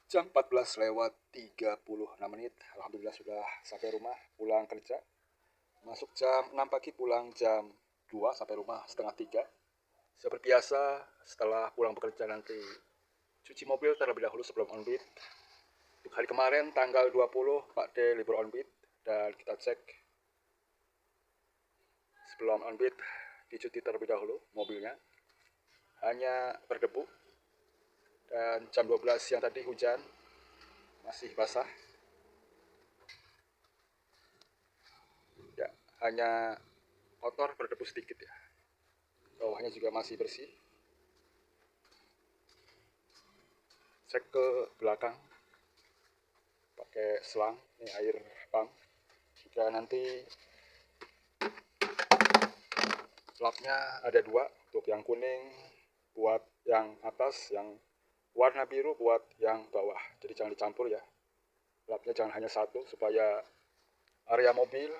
Jam 14 lewat 36 menit. Alhamdulillah sudah sampai rumah, pulang kerja. Masuk jam 6 pagi, pulang jam 2, sampai rumah setengah 3. Seperti biasa, setelah pulang bekerja nanti cuci mobil terlebih dahulu sebelum on-bid. Untuk hari kemarin tanggal 20 Pak D libur on-bid, dan kita cek sebelum on-bid dicuci terlebih dahulu mobilnya. Hanya berdebu, dan jam 12 siang tadi hujan, masih basah. Ya, hanya kotor, berdebu sedikit ya. Bawahnya juga masih bersih. Cek ke belakang pakai selang, ini air pump. Jika nanti lapnya ada dua, untuk yang kuning buat yang atas, yang warna biru buat yang bawah. Jadi jangan dicampur ya. Lapnya jangan hanya satu supaya area mobil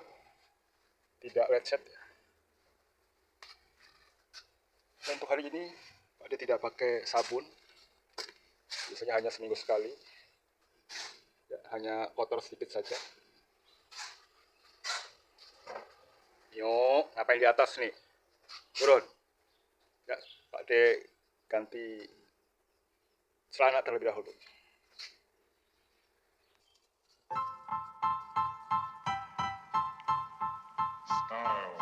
tidak lecet ya. Dan untuk hari ini Pak D tidak pakai sabun, biasanya hanya seminggu sekali ya, hanya kotor sedikit saja. Yuk, ngapain di atas nih? Turun. Ya, Pak D ganti celana terlebih dahulu. Style.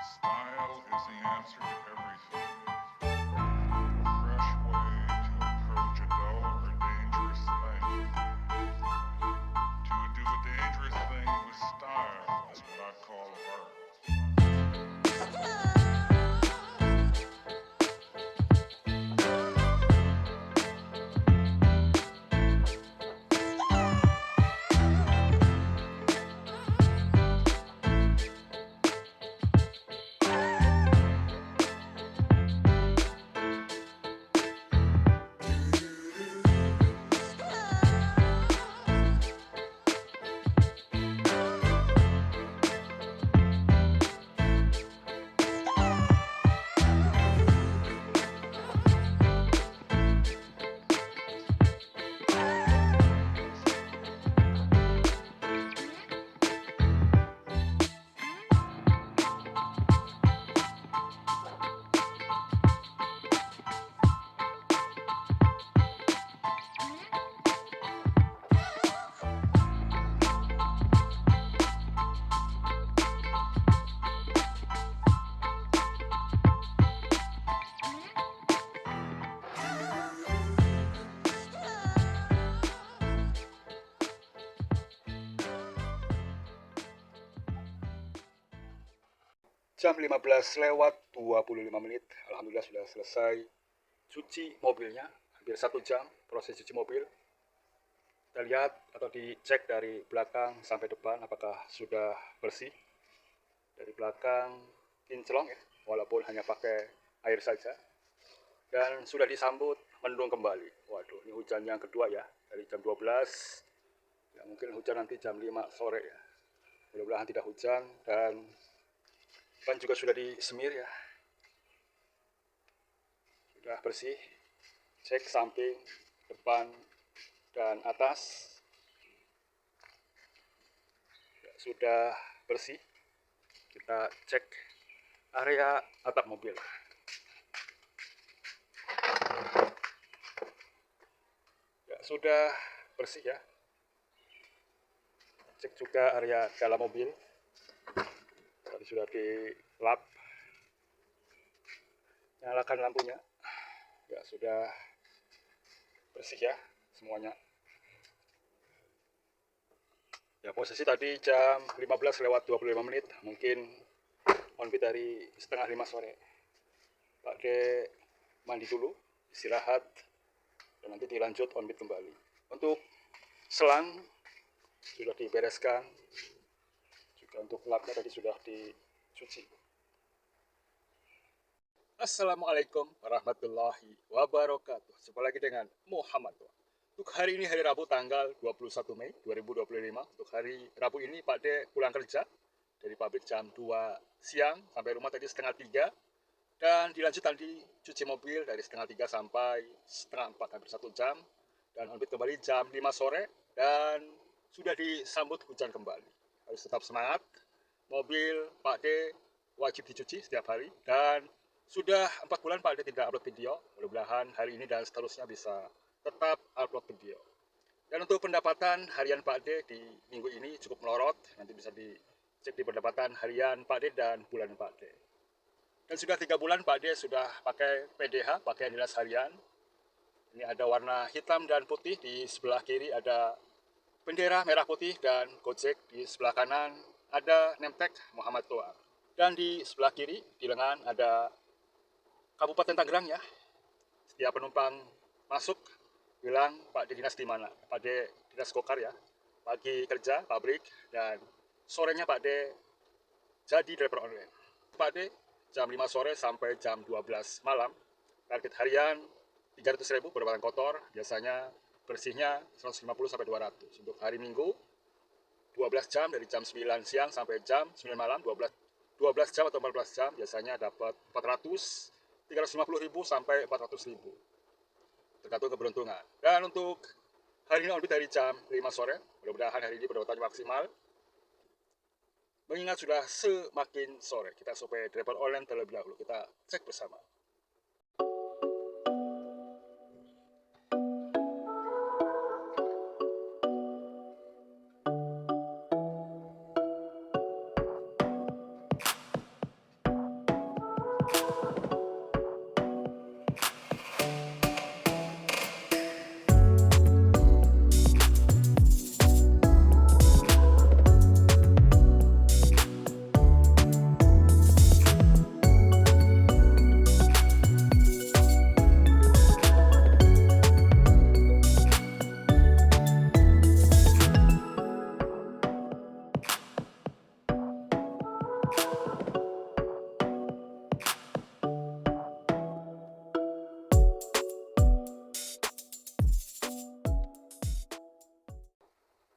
Style is the answer to everything. A fresh way to approach a dull or dangerous thing. To do a dangerous thing with style is what I call art. Jam 15 lewat 25 menit, alhamdulillah sudah selesai cuci mobilnya. Hampir 1 jam proses cuci mobil. Kita lihat atau dicek dari belakang sampai depan apakah sudah bersih. Dari belakang kinclong ya, walaupun hanya pakai air saja. Dan sudah disambut mendung kembali. Waduh, ini hujan yang kedua ya, dari jam 12. Ya, mungkin hujan nanti jam 5 sore ya. Mudah-mudahan tidak hujan. Dan ban juga sudah disemir ya, sudah bersih. Cek samping, depan, dan atas ya, sudah bersih. Kita cek area atap mobil ya, sudah bersih ya. Cek juga area dalam mobil, tadi sudah dilap. Nyalakan lampunya ya, sudah bersih ya semuanya ya. Posisi tadi jam 15 lewat 25 menit, mungkin on-bid dari setengah 5 sore. Pak D mandi dulu, istirahat, dan nanti dilanjut on-bid kembali. Untuk selang sudah dibereskan, juga untuk lapnya tadi sudah dicuci. Assalamualaikum warahmatullahi wabarakatuh. Jumpa lagi dengan Muhammad. Untuk hari ini hari Rabu tanggal 21 Mei 2025. Untuk hari Rabu ini Pak D pulang kerja dari pabrik jam 2 siang, sampai rumah tadi setengah 3. Dan dilanjut tadi cuci mobil dari setengah 3 sampai setengah 4, hampir 1 jam. Dan on-bid kembali jam 5 sore dan sudah disambut hujan kembali. Harus tetap semangat. Mobil Pak D wajib dicuci setiap hari dan sudah 4 bulan Pak D tidak upload video. Mudah-mudahan hari ini dan seterusnya bisa tetap upload video. Dan untuk pendapatan harian Pak D di minggu ini cukup melorot. Nanti bisa dicek di pendapatan harian Pak D dan bulan Pak D. Dan sudah 3 bulan Pak D sudah pakai PDH, pakaian dinas harian. Ini ada warna hitam dan putih, di sebelah kiri ada bendera merah putih dan Gojek, di sebelah kanan ada nemtek Muhammad Toa. Dan di sebelah kiri di lengan ada Kabupaten Tangerang ya. Setiap penumpang masuk bilang Pak D dinas di mana? Pak D dinas Gokar ya. Pagi kerja pabrik dan sorenya Pak D jadi driver online. Pak D jam 5 sore sampai jam 12 malam. Target harian 300.000 pendapatan kotor, biasanya bersihnya 150 sampai 200. Untuk hari Minggu 12 jam dari jam 9 siang sampai jam 9 malam, 12 jam atau 14 jam biasanya dapat 350.000 sampai 400.000. Tergantung keberuntungan. Dan untuk hari ini on-bid dari jam 5 sore, mudah-mudahan hari ini pendapatannya maksimal. Mengingat sudah semakin sore, kita supaya driver online terlebih dahulu. Kita cek bersama.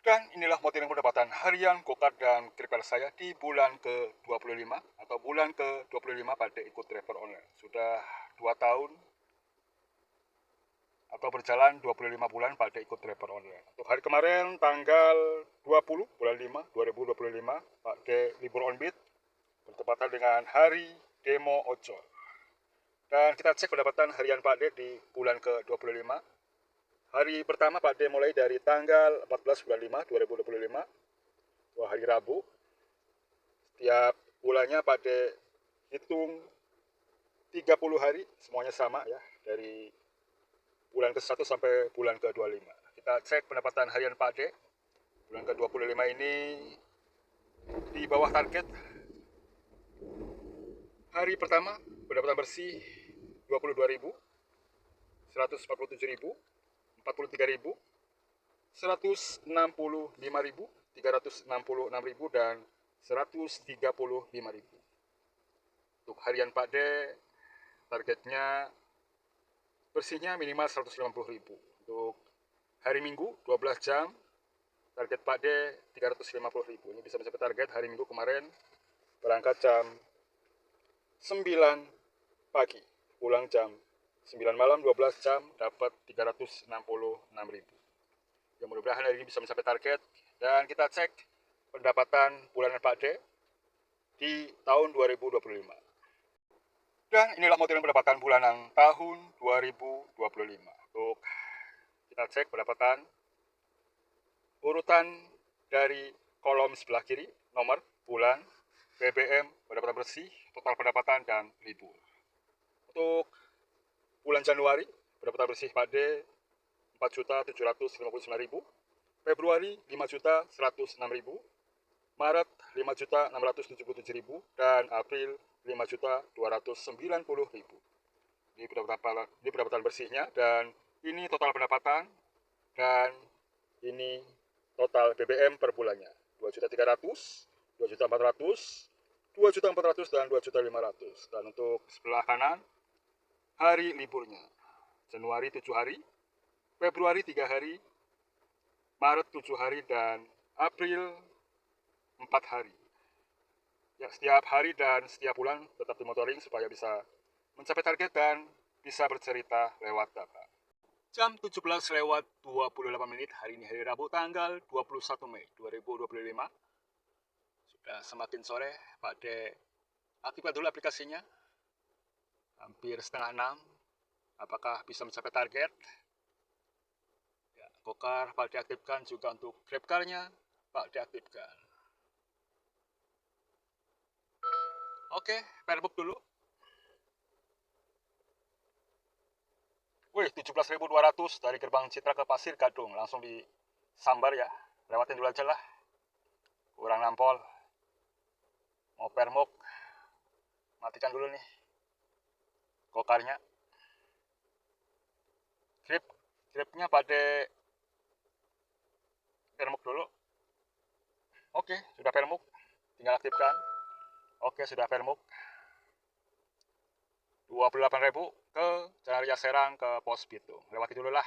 Dan inilah modeling pendapatan harian Gokar dan Gripper saya di bulan ke-25 atau bulan ke-25 pada ikut driver online. Sudah 2 tahun atau berjalan 25 bulan pada ikut driver online. Untuk hari kemarin tanggal 20 bulan 5 2025 pakai libur on-bid bertepatan dengan hari demo ojol. Dan kita cek pendapatan harian Pak D di bulan ke-25. Hari pertama Pak D mulai dari tanggal 14 bulan 5 2025. Wah, hari Rabu. Setiap bulannya Pak D hitung 30 hari, semuanya sama ya, dari bulan ke-1 sampai bulan ke-25. Kita cek pendapatan harian Pak D. Bulan ke-25 ini di bawah target. Hari pertama pendapatan bersih 22.000, 147.000, 43.000, 165.000, 366.000 dan 135.000. Untuk harian Pak D targetnya bersihnya minimal 150.000. Untuk hari Minggu 12 jam target Pak D 350.000. Ini bisa mencapai target hari Minggu kemarin berangkat jam 9 pagi, pulang jam 9 malam, 12 jam dapat 366.000. Ya, mudah-mudahan hari ini bisa mencapai target. Dan kita cek pendapatan bulanan Pak D di tahun 2025. Dan inilah modeling pendapatan bulanan tahun 2025. Untuk kita cek pendapatan urutan dari kolom sebelah kiri, nomor, bulan, BBM, pendapatan bersih, total pendapatan, dan libur. Untuk bulan Januari, pendapatan bersih Pak D 4.759.000, Februari 5.106.000, Maret 5.677.000, dan April 5.290.000. Ini pendapatan bersihnya, dan ini total pendapatan, dan ini total BBM per bulannya. 2.300.000, 2.400.000, 2.400.000, dan 2.500.000. Dan untuk sebelah kanan, hari liburnya. Januari 7 hari, Februari 3 hari, Maret 7 hari, dan April 4 hari. Ya, setiap hari dan setiap bulan tetap dimonitoring supaya bisa mencapai target dan bisa bercerita lewat data. Jam 17 lewat 28 menit, hari ini hari Rabu tanggal 21 Mei 2025. Sudah semakin sore, Pak De aktifkan dulu aplikasinya. Hampir setengah 6. Apakah bisa mencapai target? Ya, Gokar Pak De aktifkan, juga untuk GrabCar-nya Pak De aktifkan. Oke, Perbook dulu. Wih, 17.200 dari gerbang Citra ke Pasir Gadung. Langsung disambar ya. Lewatin dulu aja lah. Kurang nampol. Mau permuk. Matikan dulu nih. Gokarnya. Gripnya pada permuk dulu. Oke, sudah permuk. Tinggal aktifkan. Oke, sudah permuk. 28.000 ke Jalan Raya Serang ke Pos Bitung. Lewati dulu lah.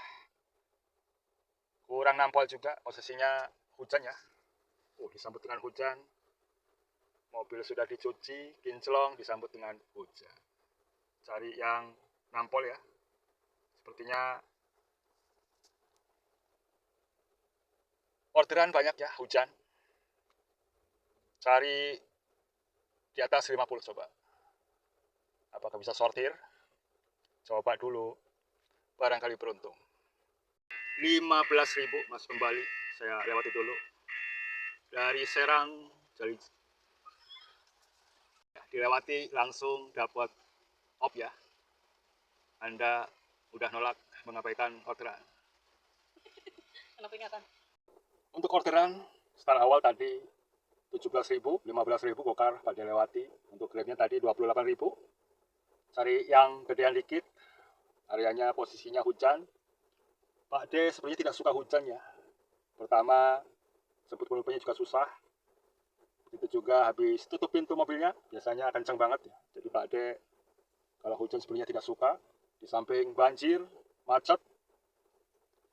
Kurang nampol juga, posisinya hujan ya. Disambut dengan hujan. Mobil sudah dicuci, kinclong, disambut dengan hujan. Cari yang nampol ya. Sepertinya orderan banyak ya, hujan. Cari di atas 50 coba. Apakah bisa sortir? Coba dulu. Barangkali beruntung. 15.000 masuk kembali. Saya lewati dulu. Dari Serang, jadi dilewati langsung dapat op ya. Anda udah nolak mengabaikan orderan. Kenapa ingatan? Untuk orderan start awal tadi 17.000, 15.000 Gokar pada lewati. Untuk Grabnya tadi 28.000. Cari yang gedean dikit. Areanya posisinya hujan. Pak D sebenarnya tidak suka hujan ya. Pertama, sebut volumenya juga susah. Begitu juga habis tutup pintu mobilnya, biasanya kencang banget ya. Jadi Pak D kalau hujan sebenarnya tidak suka. Di samping banjir, macet,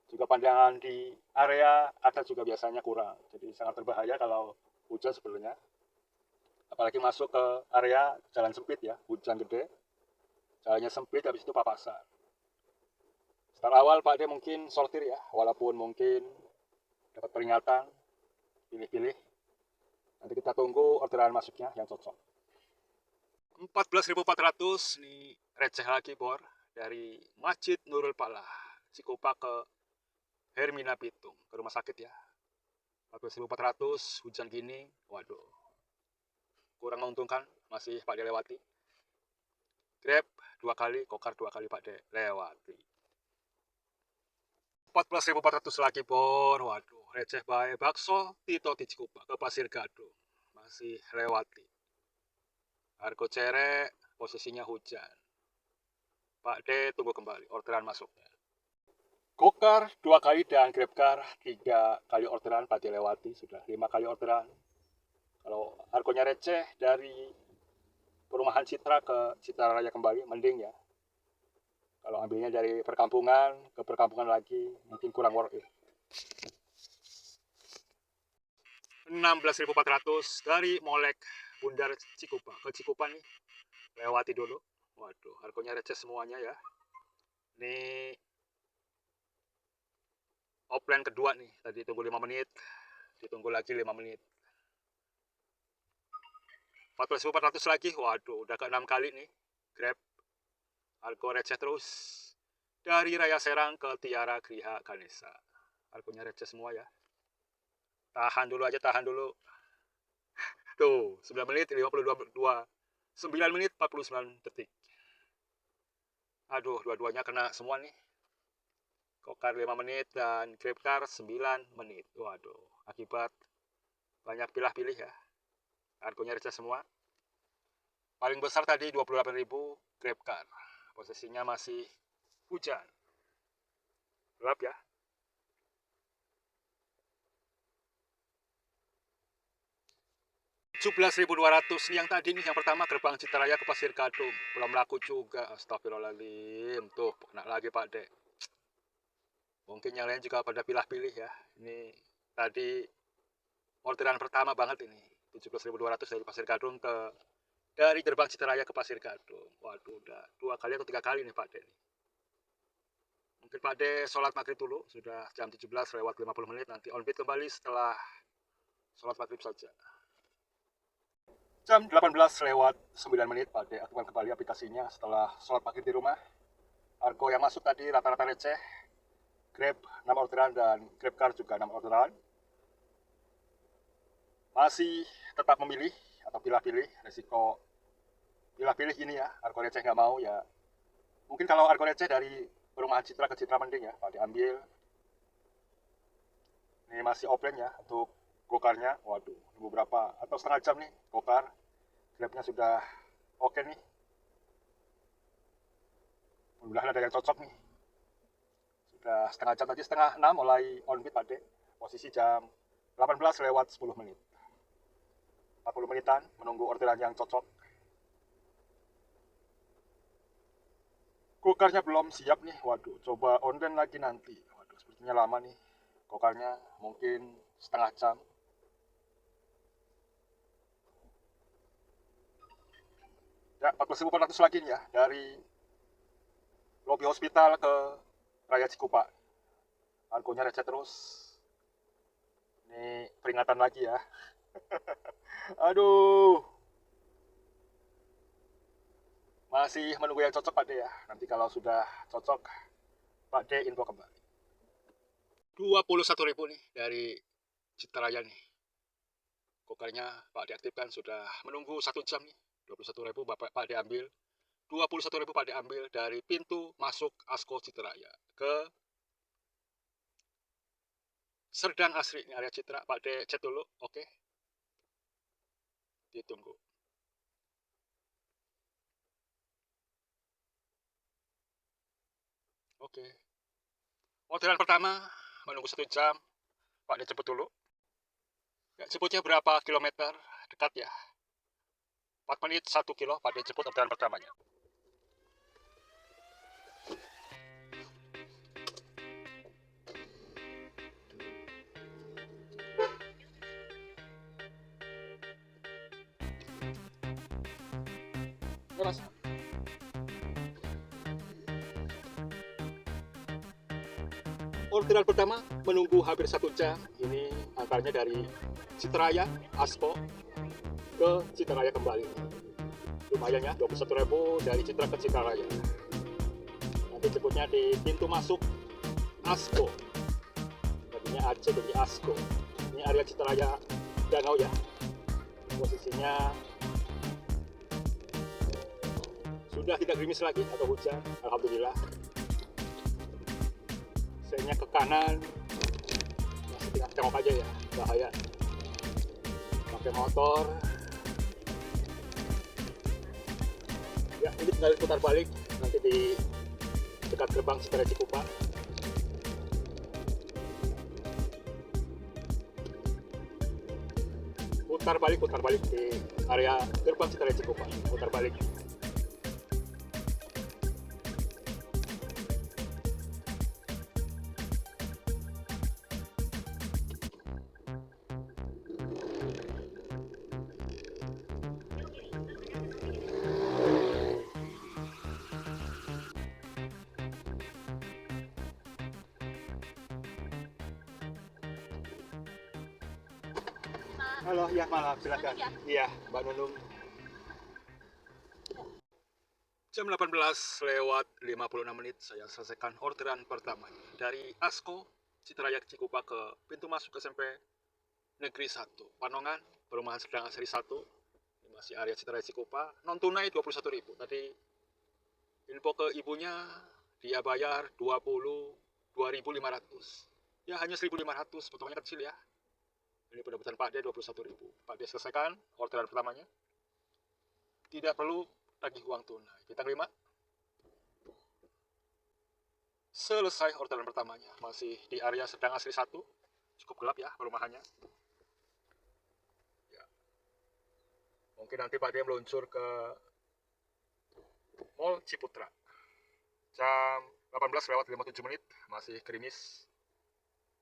juga pandangan di area ada juga biasanya kurang. Jadi sangat berbahaya kalau hujan sebenarnya. Apalagi masuk ke area jalan sempit ya, hujan gede. Jalannya sempit, habis itu papasan. Start awal Pak D mungkin sortir ya, walaupun mungkin dapat peringatan, pilih-pilih. Nanti kita tunggu orderan masuknya yang cocok. 14.400 nih receh lagi bor dari Masjid Nurul Falah, Cikupa ke Hermina Pitung, ke rumah sakit ya. 14.400 hujan gini, waduh. Kurang menguntungkan, masih Pak D lewati. Grab 2 kali, Gokar 2 kali Pak D lewati. 14.400 lagi bor, waduh, receh bae bakso Tito di Cikupa ke Pasir Gadung, masih lewati. Argo Cerek, posisinya hujan. Pak D tunggu kembali, orderan masuknya. Gokar 2 kali dan GrabCar 3 kali orderan Pak D lewati, sudah 5 kali orderan. Kalau harganya receh dari perumahan Citra ke Citra Raya kembali, mending ya. Kalau ambilnya dari perkampungan ke perkampungan lagi, mungkin kurang worth it. 16.400 dari Molek Bundar Cikupa ke Cikupa nih. Lewati dulu. Waduh, harganya receh semuanya ya. Ini offline kedua nih. Tadi tunggu 5 menit. Ditunggu lagi 5 menit. 14.400 lagi. Waduh, udah ke 6 kali nih. Grab. Harga receh terus. Dari Raya Serang ke Tiara Griha Ganesha. Harganya receh semua ya. Tahan dulu aja, tahan dulu. Tuh, 9 menit 52. 9 menit 49 detik. Aduh, dua-duanya kena semua nih. Gokar 5 menit dan GrabCar 9 menit. Waduh, akibat banyak pilih-pilih ya. Harganya receh semua. Paling besar tadi 28.000 GrabCar. Posisinya masih hujan. Gelap ya. 17.200 nih yang tadi nih, yang pertama gerbang Citaraya ke Pasir Gadung. Belum laku juga, astagfirullahaladzim. Tuh, kena lagi Pak D. Mungkin yang lain juga pada pilih-pilih ya. Ini tadi orderan pertama banget ini. 17.200 dari Pasir Gadung ke dari gerbang Citaraya ke Pasir Gadung. Waduh, udah 2 kali atau 3 kali nih Pak De. Mungkin Pak De sholat maghrib dulu, sudah jam 17 lewat 50 menit, nanti on beat kembali setelah sholat maghrib saja. Jam 18 lewat 9 menit Pak De aktifkan kembali aplikasinya setelah sholat maghrib di rumah. Argo yang masuk tadi rata-rata receh, Grab 6 orderan dan GrabCar juga 6 orderan. Masih tetap memilih atau pilih-pilih, resiko pilih-pilih ini ya, argo receh nggak mau ya. Mungkin kalau argo receh dari perumahan Citra ke Citra Mending ya, Pak diambil. Ini masih offline ya untuk gokarnya. Waduh, beberapa atau setengah jam nih gokar. Grabnya sudah oke nih. Mudah-mudahan ada yang cocok nih. Sudah setengah jam tadi, setengah 6 mulai on beat Pak De. Posisi jam 18 lewat 10 menit. 40 menitan menunggu orderan yang cocok. Gokarnya belum siap nih. Waduh, coba online lagi nanti. Waduh, sepertinya lama nih. Gokarnya mungkin setengah jam. Ya, 14.400 lagi nih ya dari lobi hospital ke Raya Cikupa. Argonya receh terus. Ini peringatan lagi ya. Aduh. Masih menunggu yang cocok Pak De ya. Nanti kalau sudah cocok, Pak De info kembali. 21.000 nih dari Citaraya nih. Gokarnya Pak De aktifkan sudah menunggu 1 jam nih. 21.000 Pak De ambil. 21.000 Pak De ambil dari pintu masuk Asko Citaraya ke Serdang Asri. Ini area Citra. Pak De chat dulu. Oke. Ditunggu. Oke. Orderan pertama menunggu 1 jam. Pak De jemput dulu. Ya, jemputnya berapa kilometer? Dekat ya. 4 menit 1 kilo. Pak De jemput orderan pertamanya. Ya, Mas. Orderan pertama menunggu hampir 1 jam. Ini antaranya dari Citaraya, Asko ke Citaraya kembali. Lumayan ya, 21.000 dari Citra ke Citaraya. Nanti jemputnya di pintu masuk Asko. Tadinya Aceh jadi Asko. Ini area Citaraya Danau ya. Posisinya sudah tidak gerimis lagi atau hujan, alhamdulillah. Saya ke kanan, masih tinggal tengok aja ya, bahaya. Pakai motor. Ya, ini tinggal putar balik nanti di dekat gerbang Citaraya Cikupa. Putar balik di area gerbang Citaraya Cikupa. Putar balik. Halo, ya malam, silakan. Iya, Mbak Nunung. Jam 18 lewat 56 menit saya selesaikan orderan pertama dari Asko Citaraya Cikupa ke pintu masuk SMP Negeri 1 Panongan, Perumahan Serdang Asri 1. Ini masih area Citaraya Cikupa. Non tunai 21.000. Tadi info ke ibunya dia bayar 22.500. Ya hanya 1.500, potongannya kecil ya. Ini pendapat Pak De 21.000. Pak De selesaikan orderan pertamanya. Tidak perlu tagih uang tunai. Kita terima. Selesai orderan pertamanya. Masih di area Serdang Asri 1. Cukup gelap ya perumahannya. Ya. Mungkin nanti Pak De meluncur ke Mall Ciputra. Jam 18 lewat 57 menit. Masih gerimis.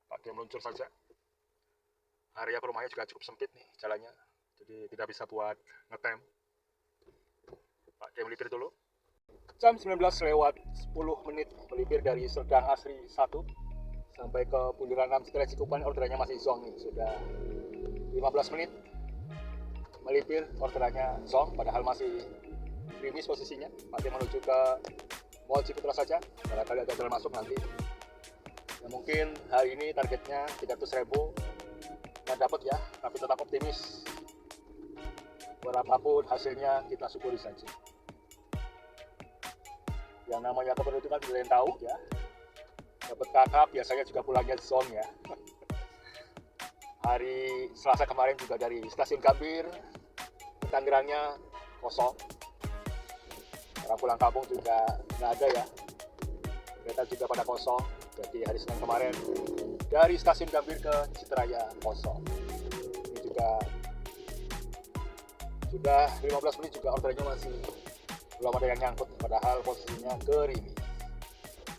Pak De meluncur saja. Area perumahannya juga cukup sempit nih jalannya, jadi tidak bisa buat ngetem. Pak D melipir dulu. Jam 19 lewat 10 menit melipir dari Serdang Asri 1 sampai ke Bundaran 6 Citra Cikupa. Orderannya masih zong nih, sudah 15 menit melipir, orderannya zong, padahal masih gerimis posisinya. Masih menuju ke Mall Ciputra saja, barangkali ada jalan masuk nanti. Ya, mungkin hari ini targetnya 300.000 nggak dapat ya, tapi tetap optimis. Berapapun hasilnya kita syukuri saja. Yang namanya keberuntungan tidak ada yang tahu ya. Dapat kakak biasanya juga pulangnya zong ya. Hari Selasa kemarin juga dari stasiun Gambir ke Tangerangnya kosong. Orang pulang kampung juga nggak ada ya. Kereta juga pada kosong. Jadi hari Senin kemarin dari stasiun Gambir ke Citraya kosong. Ini juga sudah 15 menit juga ordernya masih belum ada yang nyangkut, padahal posisinya gerimis.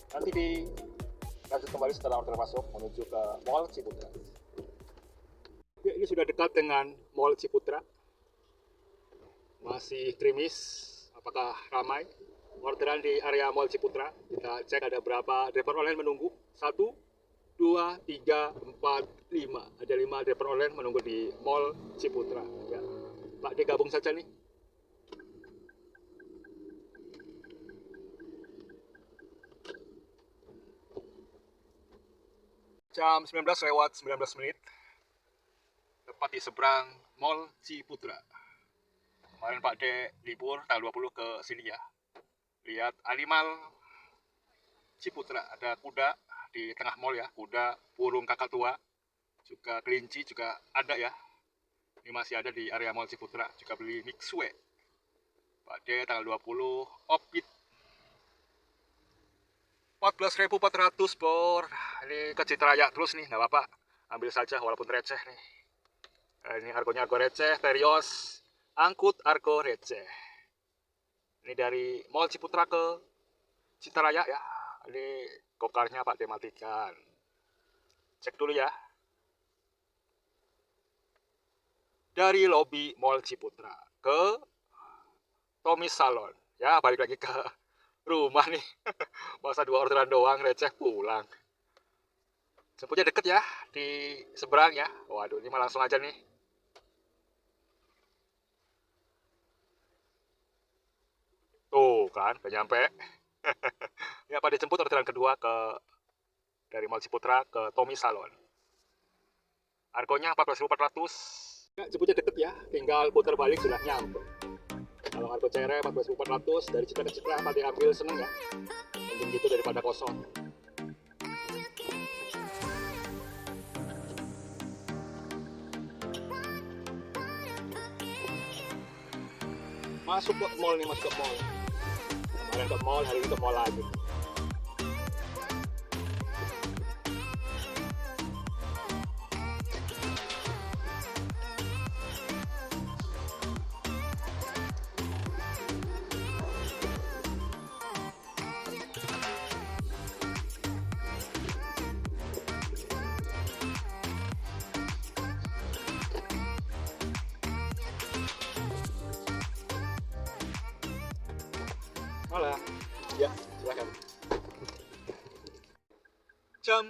Nanti dilanjut kembali setelah order masuk menuju ke Mall Ciputra. Ya, ini sudah dekat dengan Mall Ciputra. Masih gerimis. Apakah ramai? Orderan di area Mall Ciputra. Kita cek ada berapa driver online menunggu. 1, 2, 3, 4, 5. Ada 5 driver online menunggu di Mall Ciputra. Ya. Pak D gabung saja nih. Jam 19 lewat 19 menit. Tepat di seberang Mall Ciputra. Kemarin Pak D libur tanggal 20 ke sini ya. Lihat animal Ciputra, ada kuda di tengah mall ya, kuda, burung kakak tua, juga kelinci juga ada ya. Ini masih ada di area Mall Ciputra, juga beli mixue. Pak D tanggal 20 opit 14.400 bor. Ini ke Citraya terus nih, nggak apa-apa. Ambil saja walaupun receh nih. Ini harganya harga receh, Terios. Angkut argo receh. Ini dari Mall Ciputra ke Citraya ya. Ini gokarnya Pak dimatikan. Cek dulu ya. Dari lobi Mall Ciputra ke Tommy Salon. Ya, balik lagi ke rumah nih. Masa 2 orderan doang receh pulang. Jemputnya deket ya, di seberang ya. Waduh, ini mah langsung aja nih. Tuh kan, udah nyampe. Ya, Pak dijemput orderan kedua dari Mall Ciputra ke Tommy Salon. Harganya 14.400. Ya, jemputnya deket ya, tinggal putar balik sudah nyampe. Kalau harga cere 14.400 dari Citra ke Citra, Pak diambil seneng ya. Mending gitu daripada kosong. Masuk ke mall nih, masuk ke mall. Kemarin ke mall, hari ini ke mall lagi. Malah, ya silakan. Jam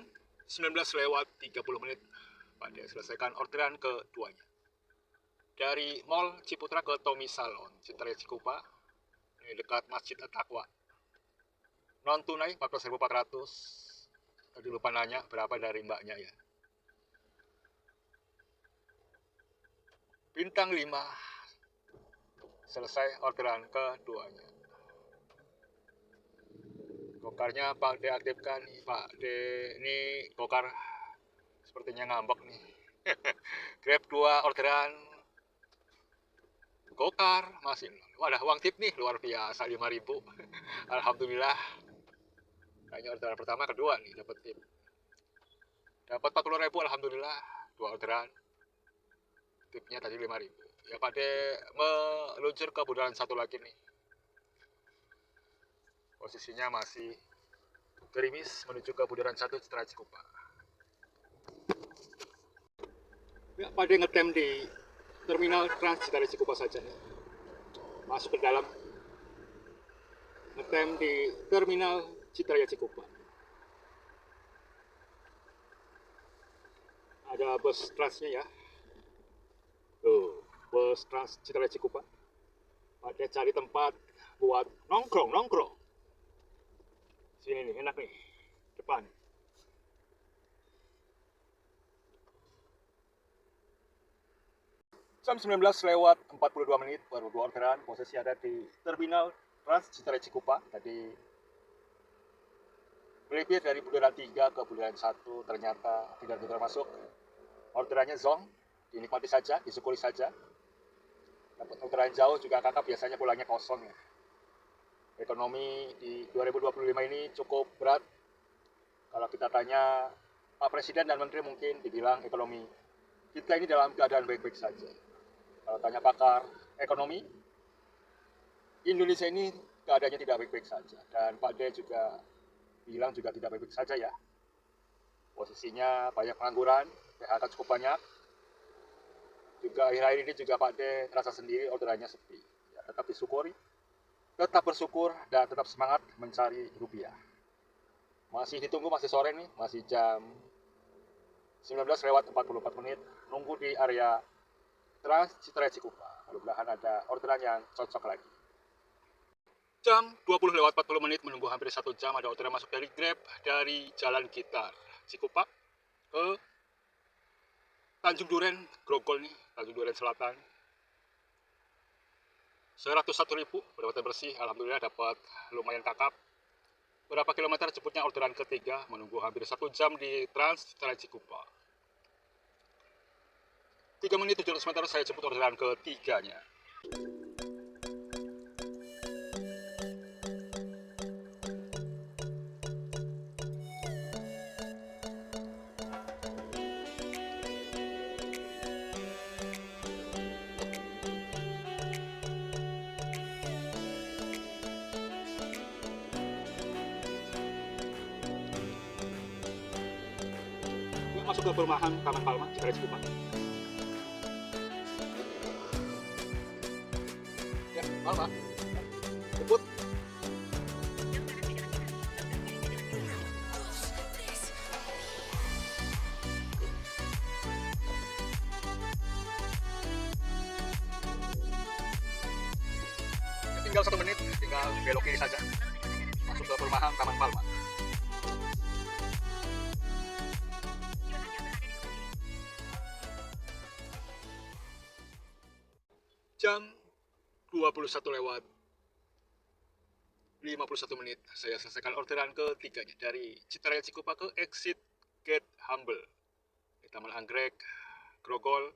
19 lewat 30 menit, Pak D selesaikan orderan keduanya. Dari Mall Ciputra ke Tommy Salon, Citraya Cikupa, ini dekat Masjid At-Taqwa. Non tunai 14.400. Tadi lupa nanya berapa dari mbaknya ya. Bintang 5. Selesai orderan keduanya. Gokarnya Pak D aktifkan nih, Pak D. Ini gokar sepertinya ngambek nih. Grab 2 orderan gokar masih. Wadah, uang tip nih luar biasa 5.000. Alhamdulillah. Kayaknya orderan pertama kedua nih dapat tip. Dapat 40.000 alhamdulillah, 2 orderan. Tipnya tadi 5.000. Ya Pak D meluncur ke bundaran 1 lagi nih. Posisinya masih gerimis menuju ke bundaran 1 Citra Cikupa. Ya, Pak D ngetem di terminal Trans Citra Cikupa saja. Masuk ke dalam. ngetem di Terminal Citraya Cikupa. Ada bus transnya ya. Tuh, bus trans Citraya Cikupa. Pada cari tempat buat nongkrong. Sini nih, enak nih. Depan. Jam 19:42 baru dua orderan. Posisi ada di Terminal Trans Citraya Cikupa. Tadi melipir dari bundaran 3 ke bundaran 1 ternyata tidak masuk. Orderannya zong, dinikmati saja, disyukuri saja. Dapat orderan jauh juga kakak biasanya pulangnya kosong ya. Ekonomi di 2025 ini cukup berat. Kalau kita tanya Pak Presiden dan Menteri mungkin dibilang ekonomi kita ini dalam keadaan baik-baik saja. Kalau tanya pakar ekonomi, Indonesia ini keadaannya tidak baik-baik saja. Dan Pak D juga bilang juga tidak baik-baik saja ya. Posisinya banyak pengangguran, PHK cukup banyak. Juga akhir-akhir ini juga Pak D terasa sendiri orderannya sepi. Ya, tetap disyukuri, tetap bersyukur, dan tetap semangat mencari rupiah. Masih ditunggu, masih sore nih, masih jam 19:44. Nunggu di area Trans Citraya Cikupa. Mudah-mudahan ada orderan yang cocok lagi. Jam 20:40 menunggu hampir 1 jam ada orderan masuk dari Grab dari Jalan Gitar Cikupa ke Tanjung Duren, Grogol nih, Tanjung Duren Selatan. 101.000 pendapatan bersih, alhamdulillah dapat lumayan kakap. Berapa kilometer jemputnya orderan ketiga, menunggu hampir 1 jam di Trans Citraya Cikupa. 3 menit 700 meter saya jemput orderan ketiganya. Ini masuk ke perumahan Taman Palma, Citraya Cikupa. Ya, Palma. Jemput. Tinggal 1 menit, tinggal belok kiri saja. Masuk ke perumahan Taman Palma. Jam 21:51 saya selesaikan orderan ketiganya dari Citraya Cikupa ke exit Gate Humble di Taman Anggrek, Grogol.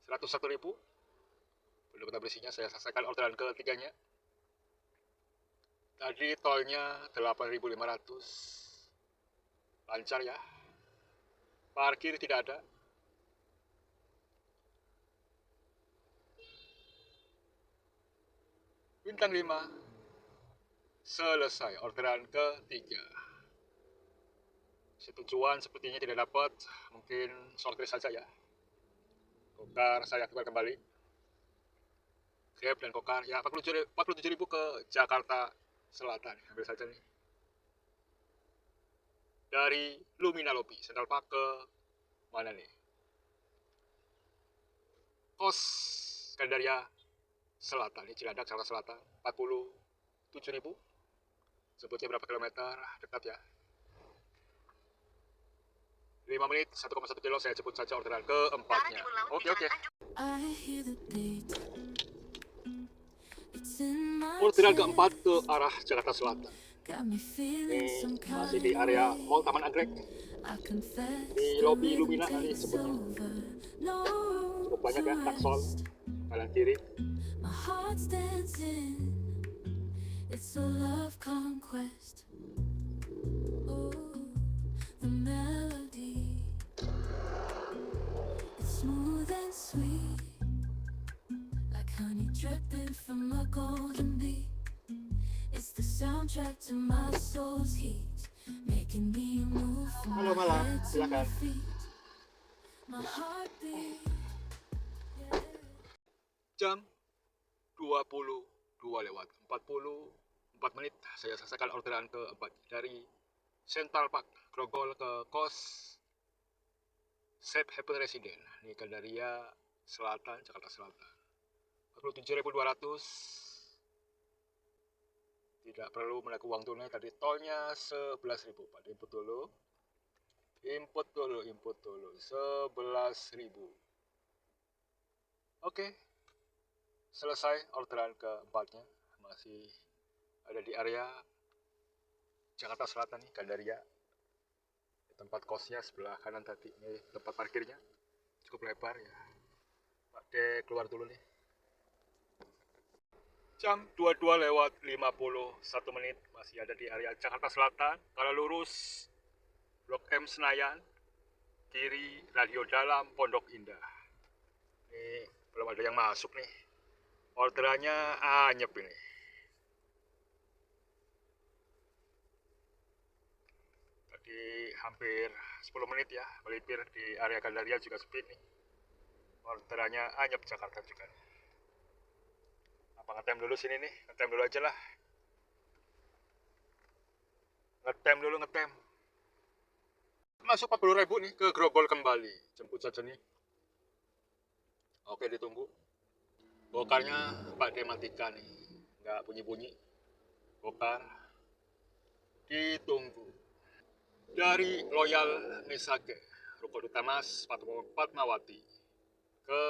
101.000 pendapatan bersihnya saya selesaikan orderan ketiganya. Tadi tolnya 8.500, lancar ya, parkir tidak ada. Bintang 5, selesai orderan ketiga. Setujuan sepertinya tidak dapat, mungkin sortir saja ya. Kokar saya aktifkan kembali. Grab dan Kokar ya 47.000 ke Jakarta Selatan, ambil saja nih. Dari Lumina Lobby, Central Park ke mana nih? Kos Gandaria Selatan, ini Cilandak, Jakarta Selatan, 47.000. Sebutnya berapa kilometer, dekat ya. 5 menit, 1,1 kilo, saya jemput saja orderan keempatnya. Oke. Orderan keempat ke arah Jakarta Selatan. Ini masih di area Mall Taman Anggrek. Di lobi Lumina ini sebutnya. Cukup banyak ya, taksol, kanan kiri. It's a love conquest. Oh, the melody. It's smooth and sweet, like honey dripping from a golden bee. It's the soundtrack to my soul's heat, making me move from my head to my feet. My heartbeat. Jam 22:40 4 menit saya selesaikan orderan keempat dari Central Park Grogol ke kos Safe Haven Resident. Ini Gandaria Selatan, Jakarta Selatan. 47.200. Tidak perlu menaiki uang tunai, tadi tolnya 11.000. Pak, input dulu. Input dulu 11.000. Oke. Selesai orderan keempatnya. Masih ada di area Jakarta Selatan nih, Gandaria. Tempat kosnya sebelah kanan tadi. Ini tempat parkirnya. Cukup lebar ya. Pak D keluar dulu nih. Jam 22:51 masih ada di area Jakarta Selatan. Kalau lurus Blok M Senayan, kiri Radio Dalam Pondok Indah. Ini belum ada yang masuk nih. Orderannya anyep ini. Tadi hampir 10 menit ya, melipir di area Gandaria juga sepi nih. Orderannya anyep Jakarta juga nih. Apa ngetem dulu sini nih? Ngetem dulu aja lah. Ngetem. Masuk 40.000 nih ke Grogol kembali. Jemput saja nih. Oke, ditunggu. Bokarnya Pak D matikan nih. Nggak bunyi-bunyi. Bokar. Ditunggu. Dari Loyal Misake, Ruko Duta Mas Fatmawati ke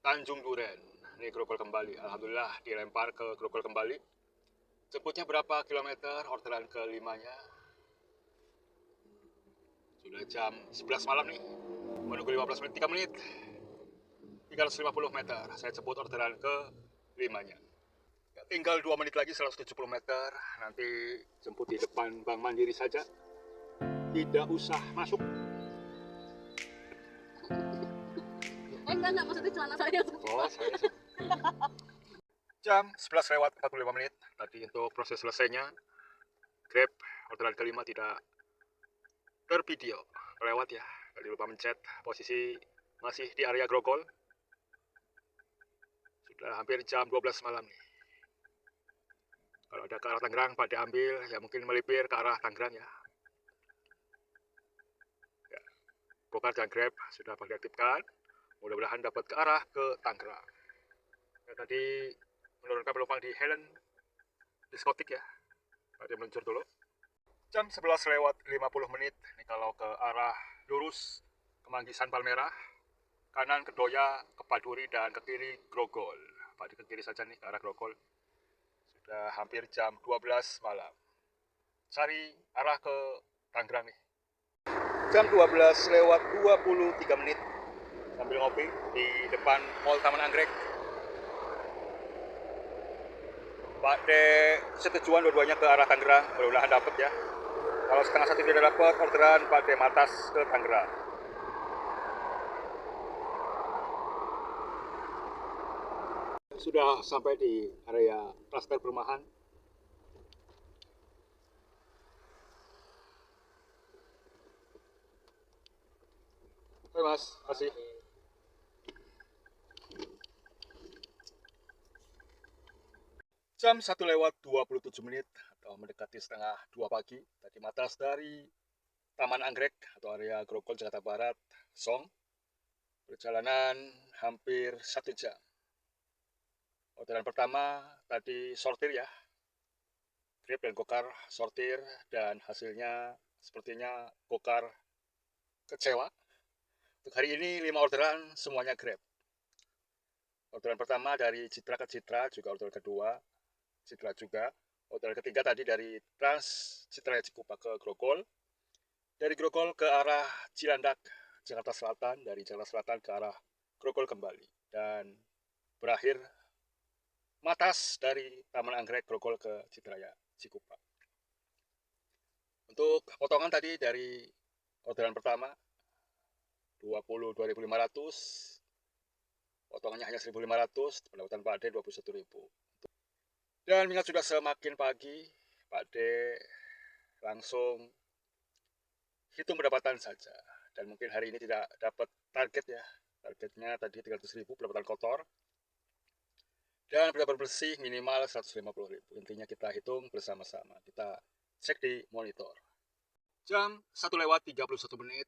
Tanjung Duren. Ini Grogol kembali. Alhamdulillah dilempar ke Grogol kembali. Jemputnya berapa kilometer? Orderan ke-5-nya. Sudah jam 11 malam nih. Menunggu 15 menit, 3 menit. 350 meter. Saya jemput orderan ke-5-nya. Ya, tinggal 2 menit lagi 170 meter. Nanti jemput di depan Bank Mandiri saja. Tidak usah masuk. Enggak, maksudnya celana saya tuh. Oh, saya jam 11:45 menit. Tadi untuk proses selesainya Grab orderan ke-5 tidak tervideo. Lewat ya. Tadi lupa mencet. Posisi masih di area Grogol. Sudah hampir jam 12 malam nih. Kalau ada ke arah Tangerang, Pak diambil, ya mungkin melipir ke arah Tangerang ya. Bokar dan Grab sudah diaktifkan. Mudah-mudahan dapat ke arah ke Tangerang. Ya, tadi menurunkan penumpang di Helen diskotik ya. Tadi meluncur dulu. Jam 11:50 menit. Ini kalau ke arah lurus Kemanggisan Palmerah, kanan Kedoya, ke Paduri dan ke kiri Grogol. Pak ke kiri saja nih ke arah Grogol. Sudah hampir jam 12 malam. Cari arah ke Tangerang nih. Jam 12:23 menit. Sambil ngopi di depan Mall Taman Anggrek. Pak D setujuan dua-duanya ke arah Tangerang. Mudah-mudahan dapat ya. Kalau setengah satu tidak dapat orderan, Pak D matas ke Tangerang. Sudah sampai di area klaster perumahan. Oke Mas, kasih. Jam 1:27 menit atau mendekati setengah 2 pagi. Tadi matas dari Taman Anggrek atau area Grogol Jakarta Barat, Song. Perjalanan hampir 1 jam. Orderan pertama tadi sortir ya. Grab dan Gokar sortir dan hasilnya sepertinya Gokar kecewa. Untuk hari ini 5 orderan semuanya Grab. Orderan pertama dari Citra ke Citra, juga orderan kedua Citra juga. Orderan ketiga tadi dari Trans Citra Cikupa ke Grogol. Dari Grogol ke arah Cilandak, Jakarta Selatan. Dari Jakarta Selatan ke arah Grogol kembali. Dan berakhir matas dari Taman Anggrek Grogol ke Citraya Cikupa. Untuk potongan tadi dari orderan pertama 22.500, potongannya hanya 1.500, pendapatan Pak D 21.000. Dan mingat sudah semakin pagi, Pak D langsung hitung pendapatan saja. Dan mungkin hari ini tidak dapat target ya. Targetnya tadi 300.000 pendapatan kotor. Dan pendapatan bersih minimal 150.000. Intinya kita hitung bersama-sama. Kita cek di monitor. Jam 1:31 menit.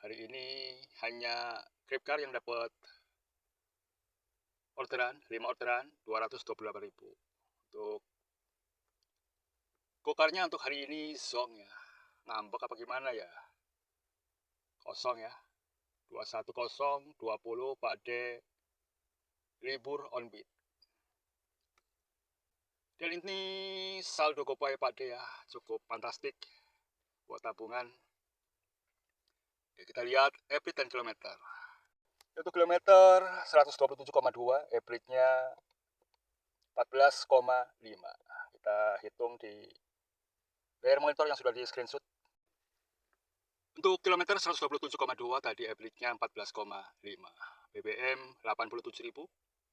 Hari ini hanya GrabCar yang dapat orderan, 5 orderan, 228.000. Untuk Gokarnya untuk hari ini zong ya. Ngambek apa gimana ya? Kosong ya. 210, 20 Pak D libur on beat. Dan ini saldo GoPay Pak D ya, cukup fantastik buat tabungan. Oke, kita lihat average 10 km. Untuk kilometer 127,2, average-nya 14,5. Kita hitung di layar monitor yang sudah di screenshot. Untuk kilometer 127,2 tadi average-nya 14,5. BBM 87.000.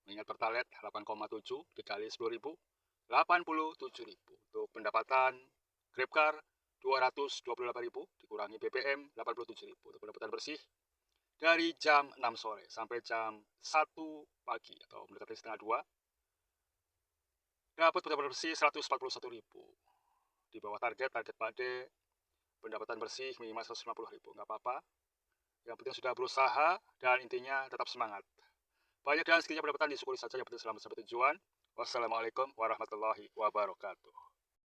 Mengingat Pertalite 8,7 dikali 10.000, 87.000. Untuk pendapatan GrabCar 228.000 dikurangi BBM 87.000. Untuk pendapatan bersih dari jam 6 sore sampai jam 1 pagi atau mendekati setengah 2 dapat pendapatan bersih 141.000. Di bawah target Pak D pendapatan bersih minimal 150.000. Nggak apa-apa. Yang penting sudah berusaha dan intinya tetap semangat. Banyak dan sedikitnya pendapatan disyukuri saja, yang penting selamat sampai tujuan. Wassalamualaikum warahmatullahi wabarakatuh.